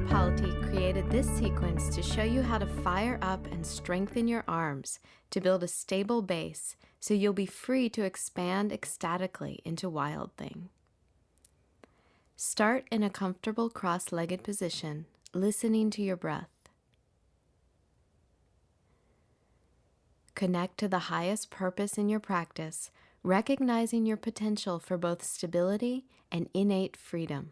Ippoliti created this sequence to show you how to fire up and strengthen your arms to build a stable base so you'll be free to expand ecstatically into Wild Thing. Start in a comfortable cross-legged position, listening to your breath. Connect to the highest purpose in your practice, recognizing your potential for both stability and innate freedom.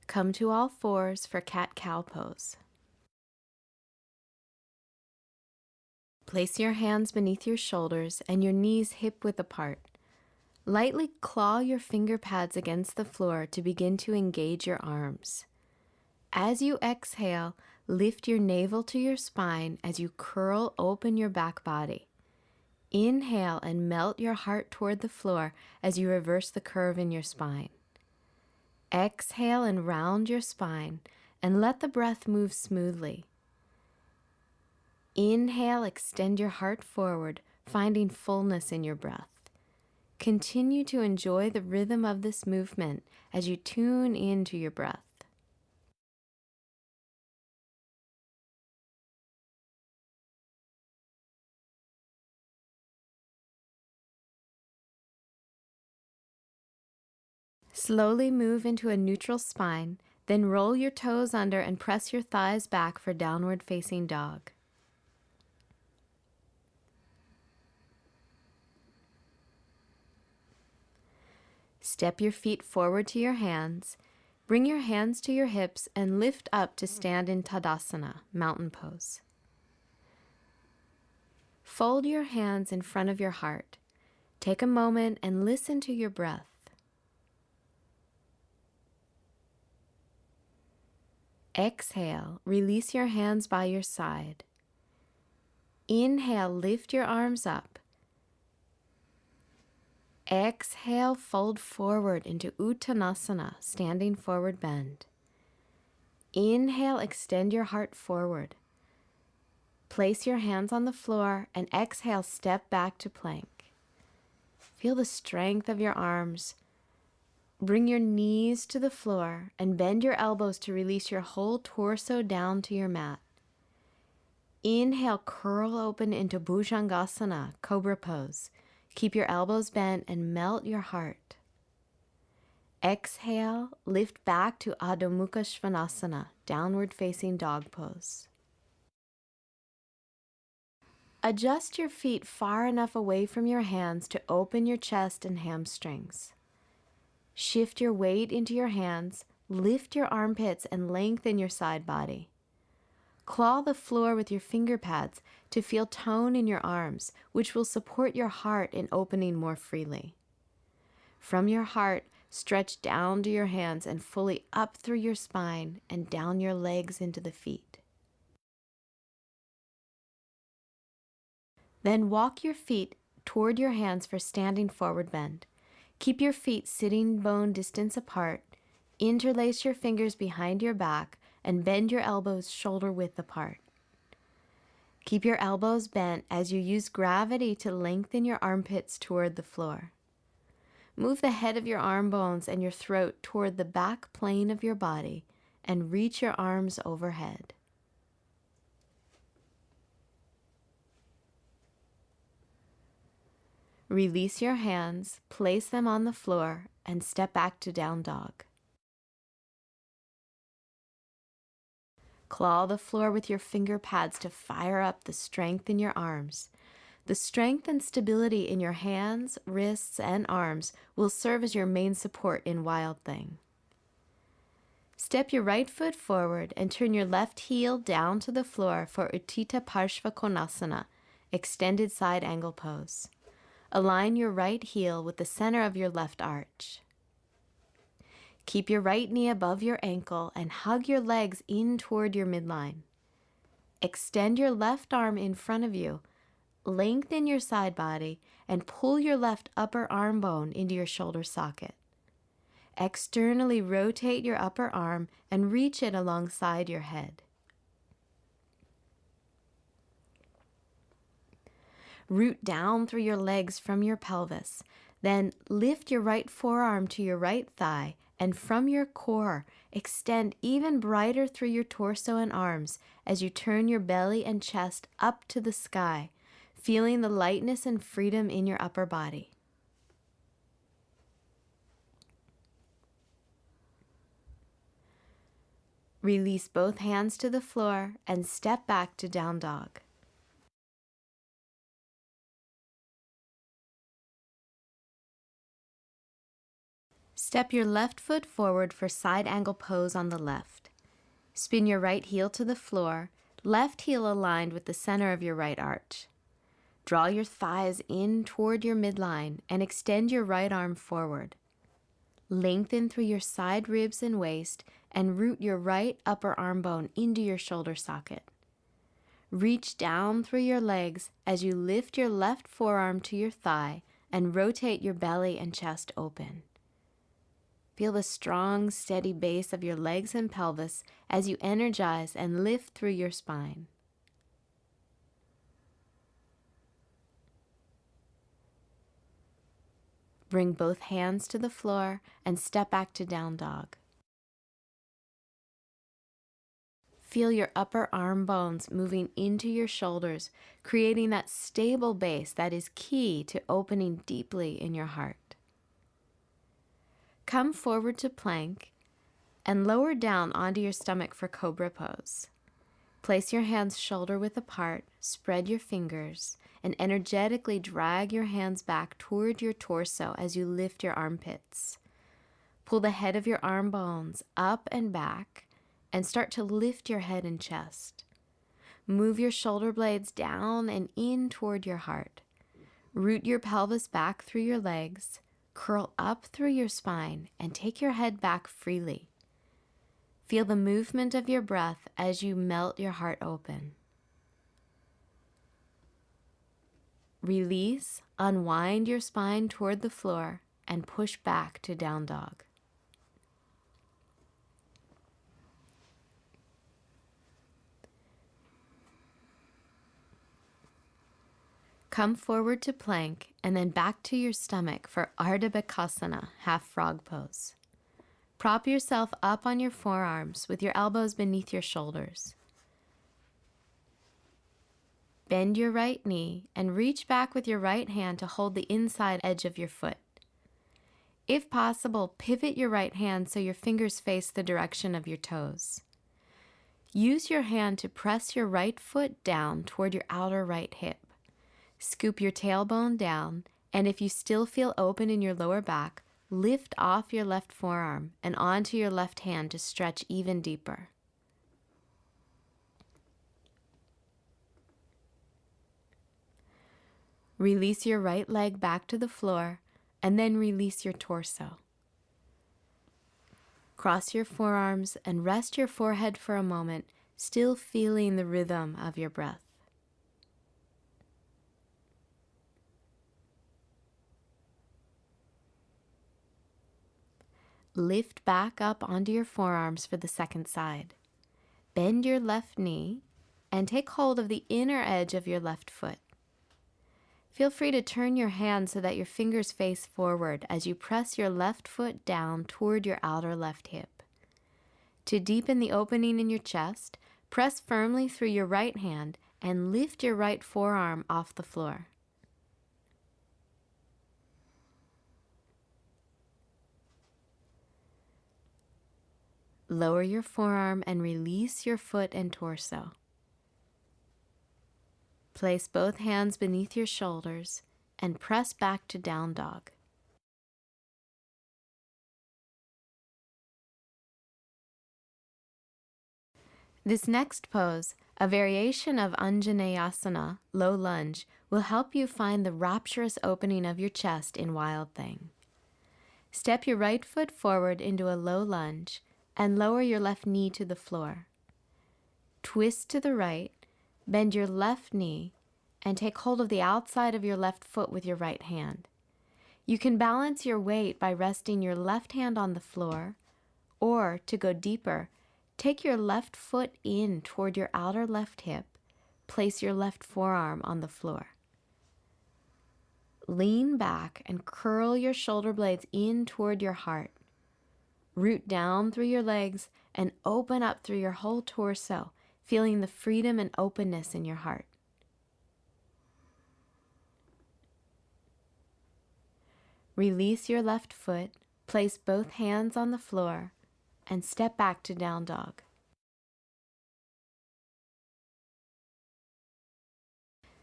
Come to all fours for cat-cow pose. Place your hands beneath your shoulders and your knees hip-width apart. Lightly claw your finger pads against the floor to begin to engage your arms. As you exhale, lift your navel to your spine as you curl open your back body. Inhale and melt your heart toward the floor as you reverse the curve in your spine. Exhale and round your spine and let the breath move smoothly. Inhale, extend your heart forward, finding fullness in your breath. Continue to enjoy the rhythm of this movement as you tune into your breath. Slowly move into a neutral spine, then roll your toes under and press your thighs back for downward facing dog. Step your feet forward to your hands. Bring your hands to your hips and lift up to stand in Tadasana, mountain pose. Fold your hands in front of your heart. Take a moment and listen to your breath. Exhale, release your hands by your side. Inhale, lift your arms up. Exhale, fold forward into Uttanasana, standing forward bend. Inhale, extend your heart forward. Place your hands on the floor and exhale, step back to plank. Feel the strength of your arms. Bring your knees to the floor and bend your elbows to release your whole torso down to your mat. Inhale, curl open into Bhujangasana, cobra pose. Keep your elbows bent and melt your heart. Exhale, lift back to Adho Mukha Svanasana, downward facing dog pose. Adjust your feet far enough away from your hands to open your chest and hamstrings. Shift your weight into your hands, lift your armpits and lengthen your side body. Claw the floor with your finger pads to feel tone in your arms, which will support your heart in opening more freely. From your heart, stretch down to your hands and fully up through your spine and down your legs into the feet. Then walk your feet toward your hands for standing forward bend. Keep your feet sitting bone distance apart, interlace your fingers behind your back, and bend your elbows shoulder width apart. Keep your elbows bent as you use gravity to lengthen your armpits toward the floor. Move the head of your arm bones and your throat toward the back plane of your body and reach your arms overhead. Release your hands, place them on the floor, and step back to down dog. Claw the floor with your finger pads to fire up the strength in your arms. The strength and stability in your hands, wrists, and arms will serve as your main support in Wild Thing. Step your right foot forward and turn your left heel down to the floor for Utthita Parshva Konasana, extended side angle pose. Align your right heel with the center of your left arch. Keep your right knee above your ankle and hug your legs in toward your midline. Extend your left arm in front of you, lengthen your side body, and pull your left upper arm bone into your shoulder socket. Externally rotate your upper arm and reach it alongside your head. Root down through your legs from your pelvis. Then lift your right forearm to your right thigh, and from your core, extend even brighter through your torso and arms as you turn your belly and chest up to the sky, feeling the lightness and freedom in your upper body. Release both hands to the floor and step back to down dog. Step your left foot forward for side angle pose on the left. Spin your right heel to the floor, left heel aligned with the center of your right arch. Draw your thighs in toward your midline and extend your right arm forward. Lengthen through your side ribs and waist and root your right upper arm bone into your shoulder socket. Reach down through your legs as you lift your left forearm to your thigh and rotate your belly and chest open. Feel the strong, steady base of your legs and pelvis as you energize and lift through your spine. Bring both hands to the floor and step back to down dog. Feel your upper arm bones moving into your shoulders, creating that stable base that is key to opening deeply in your heart. Come forward to plank and lower down onto your stomach for cobra pose. Place your hands shoulder width apart, spread your fingers, and energetically drag your hands back toward your torso as you lift your armpits. Pull the head of your arm bones up and back and start to lift your head and chest. Move your shoulder blades down and in toward your heart. Root your pelvis back through your legs, curl up through your spine, and take your head back freely. Feel the movement of your breath as you melt your heart open. Release, unwind your spine toward the floor, and push back to down dog. Come forward to plank and then back to your stomach for Ardha Bakasana, half frog pose. Prop yourself up on your forearms with your elbows beneath your shoulders. Bend your right knee and reach back with your right hand to hold the inside edge of your foot. If possible, pivot your right hand so your fingers face the direction of your toes. Use your hand to press your right foot down toward your outer right hip. Scoop your tailbone down, and if you still feel open in your lower back, lift off your left forearm and onto your left hand to stretch even deeper. Release your right leg back to the floor, and then release your torso. Cross your forearms and rest your forehead for a moment, still feeling the rhythm of your breath. Lift back up onto your forearms for the second side. Bend your left knee and take hold of the inner edge of your left foot. Feel free to turn your hand so that your fingers face forward as you press your left foot down toward your outer left hip. To deepen the opening in your chest, press firmly through your right hand and lift your right forearm off the floor. Lower your forearm and release your foot and torso. Place both hands beneath your shoulders and press back to down dog. This next pose, a variation of Anjaneyasana, low lunge, will help you find the rapturous opening of your chest in Wild Thing. Step your right foot forward into a low lunge and lower your left knee to the floor. Twist to the right, bend your left knee, and take hold of the outside of your left foot with your right hand. You can balance your weight by resting your left hand on the floor, or, to go deeper, take your left foot in toward your outer left hip, place your left forearm on the floor. lean back and curl your shoulder blades in toward your heart. Root down through your legs and open up through your whole torso, feeling the freedom and openness in your heart. Release your left foot, place both hands on the floor, and step back to down dog.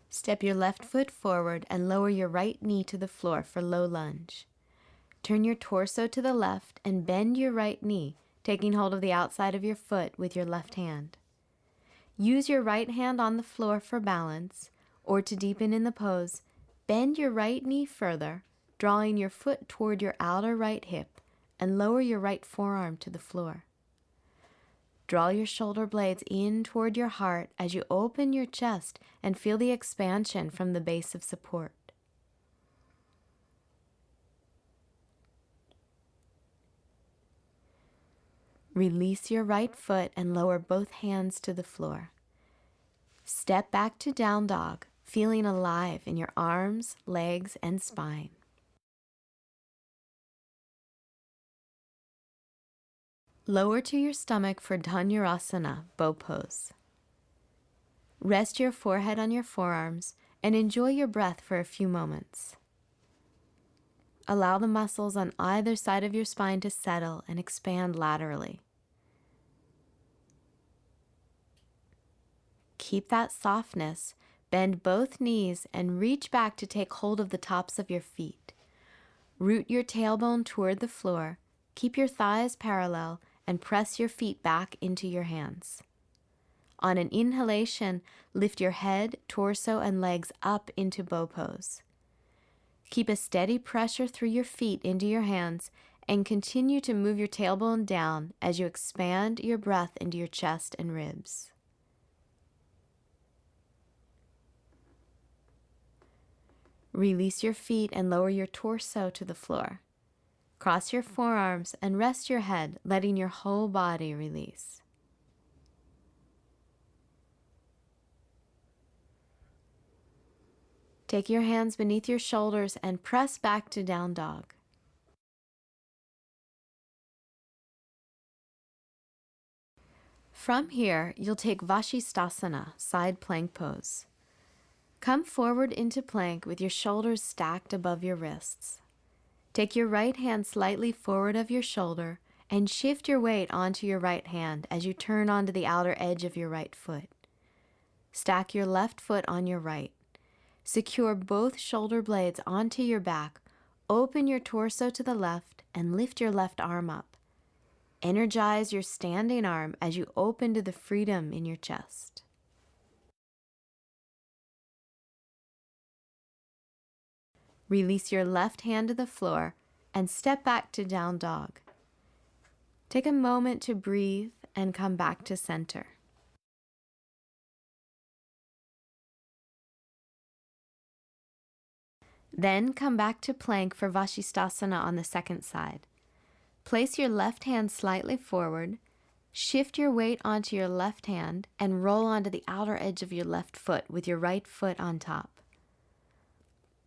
Step your left foot forward and lower your right knee to the floor for low lunge. Turn your torso to the left and bend your right knee, taking hold of the outside of your foot with your left hand. Use your right hand on the floor for balance, or to deepen in the pose, bend your right knee further, drawing your foot toward your outer right hip, and lower your right forearm to the floor. Draw your shoulder blades in toward your heart as you open your chest and feel the expansion from the base of support. Release your right foot and lower both hands to the floor. Step back to down dog, feeling alive in your arms, legs, and spine. Lower to your stomach for Dhanurasana, bow pose. Rest your forehead on your forearms and enjoy your breath for a few moments. Allow the muscles on either side of your spine to settle and expand laterally. Keep that softness, bend both knees, and reach back to take hold of the tops of your feet. Root your tailbone toward the floor, keep your thighs parallel, and press your feet back into your hands. On an inhalation, lift your head, torso, and legs up into bow pose. Keep a steady pressure through your feet into your hands and continue to move your tailbone down as you expand your breath into your chest and ribs. Release your feet and lower your torso to the floor. Cross your forearms and rest your head, letting your whole body release. Take your hands beneath your shoulders and press back to down dog. From here, you'll take Vashisthasana, side plank pose. Come forward into plank with your shoulders stacked above your wrists. Take your right hand slightly forward of your shoulder and shift your weight onto your right hand as you turn onto the outer edge of your right foot. Stack your left foot on your right. Secure both shoulder blades onto your back, open your torso to the left, and lift your left arm up. Energize your standing arm as you open to the freedom in your chest. Release your left hand to the floor and step back to down dog. Take a moment to breathe and come back to center. Then come back to plank for Vashisthasana on the second side. Place your left hand slightly forward, shift your weight onto your left hand, and roll onto the outer edge of your left foot with your right foot on top.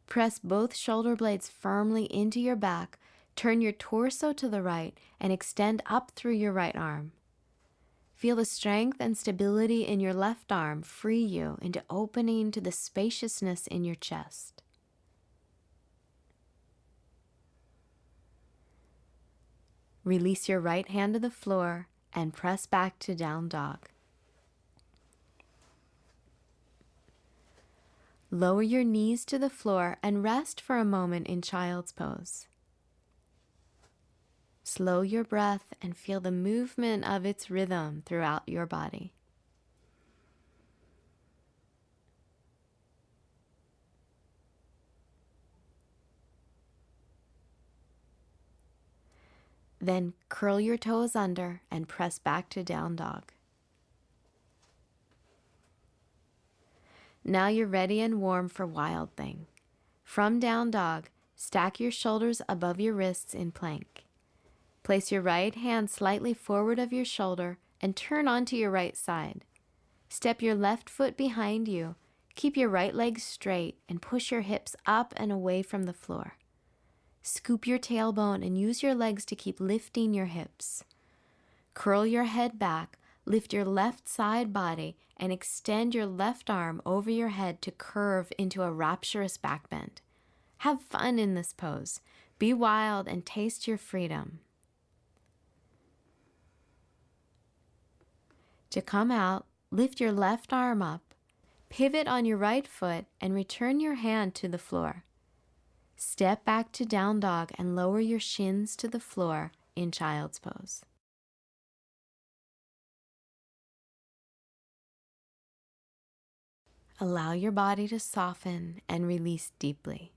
Press both shoulder blades firmly into your back, turn your torso to the right, and extend up through your right arm. Feel the strength and stability in your left arm free you into opening to the spaciousness in your chest. Release your right hand to the floor and press back to down dog. Lower your knees to the floor and rest for a moment in child's pose. Slow your breath and feel the movement of its rhythm throughout your body. Then curl your toes under and press back to down dog. Now you're ready and warm for Wild Thing. From down dog, stack your shoulders above your wrists in plank. Place your right hand slightly forward of your shoulder and turn onto your right side. Step your left foot behind you, Keep your right leg straight and push your hips up and away from the floor. Scoop your tailbone and use your legs to keep lifting your hips. Curl your head back, lift your left side body, and extend your left arm over your head to curve into a rapturous back bend. Have fun in this pose. Be wild and taste your freedom. To come out, lift your left arm up, pivot on your right foot, and return your hand to the floor. Step back to down dog and lower your shins to the floor in child's pose. Allow your body to soften and release deeply.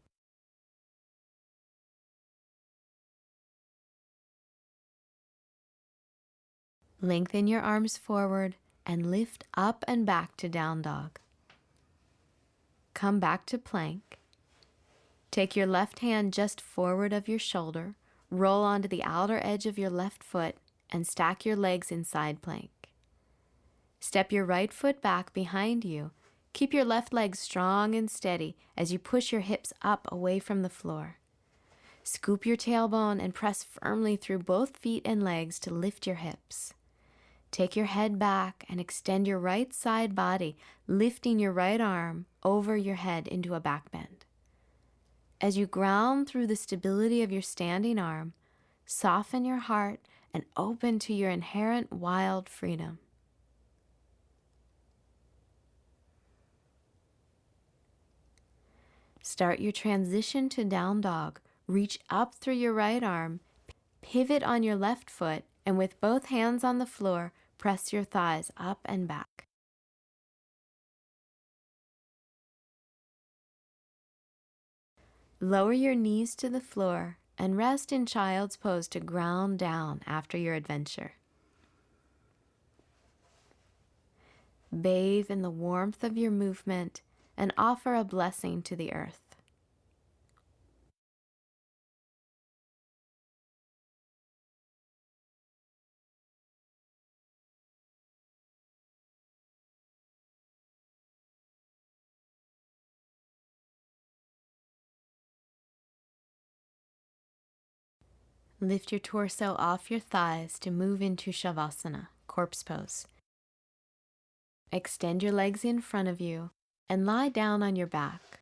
Lengthen your arms forward and lift up and back to down dog. Come back to plank. Take your left hand just forward of your shoulder, roll onto the outer edge of your left foot, and stack your legs in side plank. Step your right foot back behind you. Keep your left leg strong and steady as you push your hips up away from the floor. Scoop your tailbone and press firmly through both feet and legs to lift your hips. Take your head back and extend your right side body, lifting your right arm over your head into a back bend. As you ground through the stability of your standing arm, soften your heart and open to your inherent wild freedom. Start your transition to down dog. Reach up through your right arm, pivot on your left foot, and with both hands on the floor, press your thighs up and back. Lower your knees to the floor and rest in child's pose to ground down after your adventure. Bathe in the warmth of your movement and offer a blessing to the earth. Lift your torso off your thighs to move into Shavasana, corpse pose. Extend your legs in front of you and lie down on your back.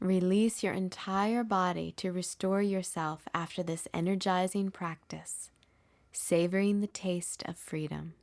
Release your entire body to restore yourself after this energizing practice, savoring the taste of freedom.